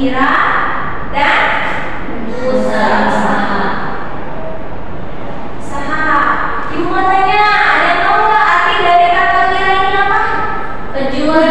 wira dan usaha. Usaha. Ibu mau tanya, ada yang tahu nggak arti dari kata wira ini apa? Pejuang.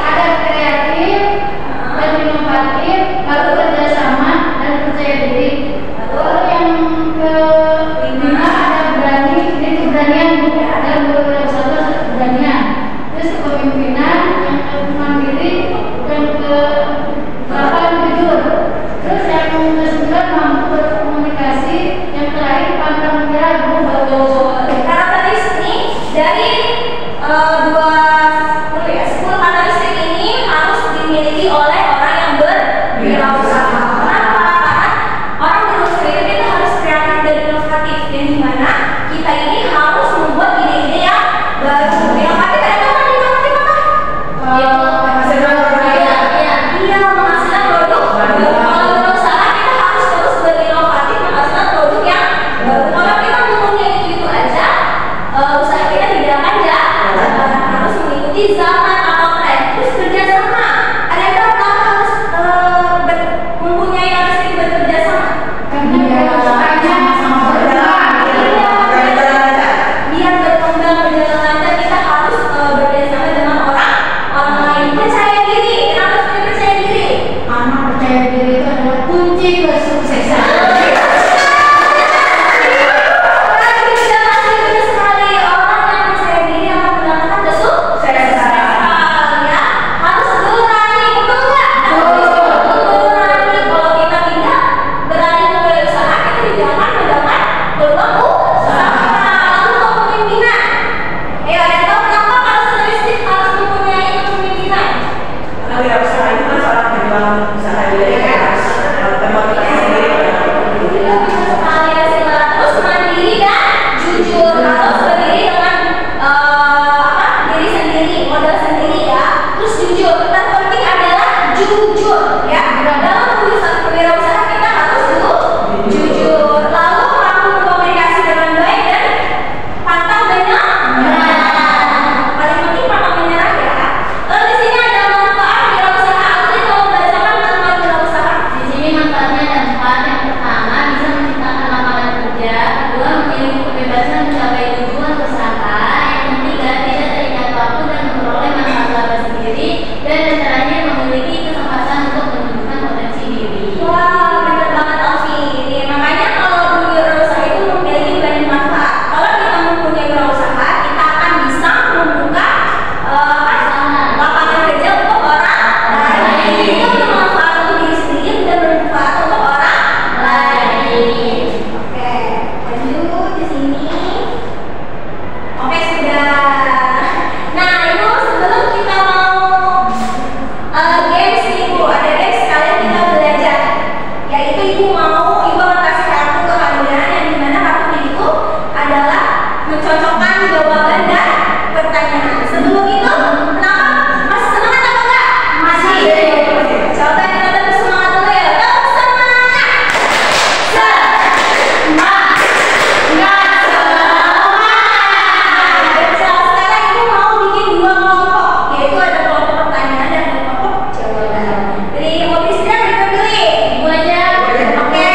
Ada kreatif dan inovatif, lalu ibu akan kasih kartu ke kalian yang dimana kartunya itu adalah mencocokkan jawaban dan pertanyaan. Sebelum itu, kenapa? Masih semangat atau enggak? Masih. Coba kita tetap semangat dulu ya. Tetap semangat. Semangat. Sekarang ibu mau bikin 2 kelompok, yaitu ada kelompok pertanyaan dan kelompok jawaban. Jadi mau istirahat kita pilih. Ibu aja. Oke,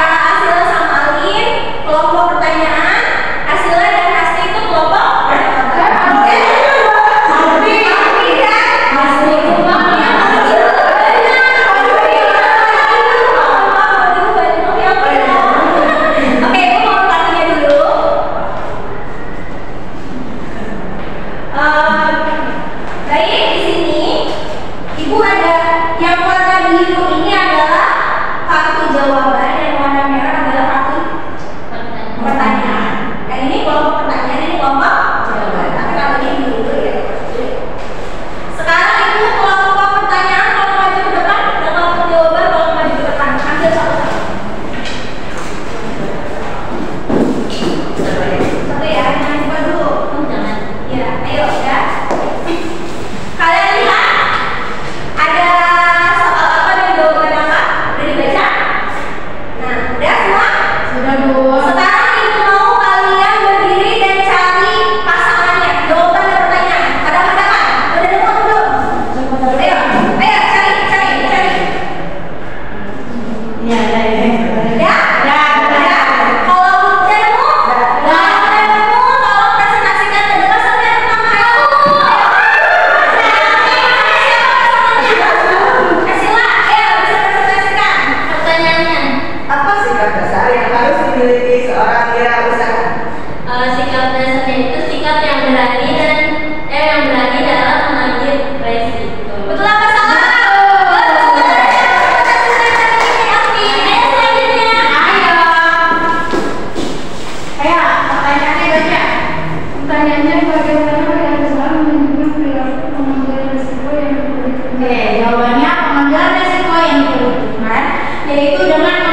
Asila sama Alin kelompok pertanyaan, Asila dan Asti itu kelompok jawaban. Oke. Tapi kan Asti itu benar. Oke, ibu mau kartunya dulu. Baik, di sini ibu ada yang warna biru ini adalah kartu jawaban, yang warna merah adalah kartu pertanyaan. Yang ini kelompok pertanyaan, ini kelompok jawaban. Tapi kalau ini dulu ya. Sekarang ibu kelompok pertanyaan kalau maju ke depan, dan kelompok jawaban kalau maju ke depan. Ambil satu-satu. Satu ya, jangan lupa dulu. Jangan. Ya, ayo ya. Kalian lihat ada soal apa dan jawaban apa? Udah dibaca? Nah, udah semua? Sudah, Bu. Sekarang ibu mau kalian berdiri dan cari pasangannya, jawaban dan pertanyaan. Ada hadapan? Udah nemu belum? Ayo, cari. Iya, Ya? Kalau udah nemu? Udah nemu, tolong presentasikan ke depan sampai yang pertama. Ayo. Asila, ayo bisa presentasikan pertanyaannya. Apa sikap dasar yang harus dimiliki seorang wirausaha? Sikap dasarnya itu sikap yang berani dalam mengambil resiko. Betul apa salah? Pertanyaannya banyak. Pertanyaannya bagaimana wirausaha menunjukkan perilaku pengambilan risiko yang diperlukan? Oke, jawabannya pengambilan resiko yang diperlukan yaitu dengan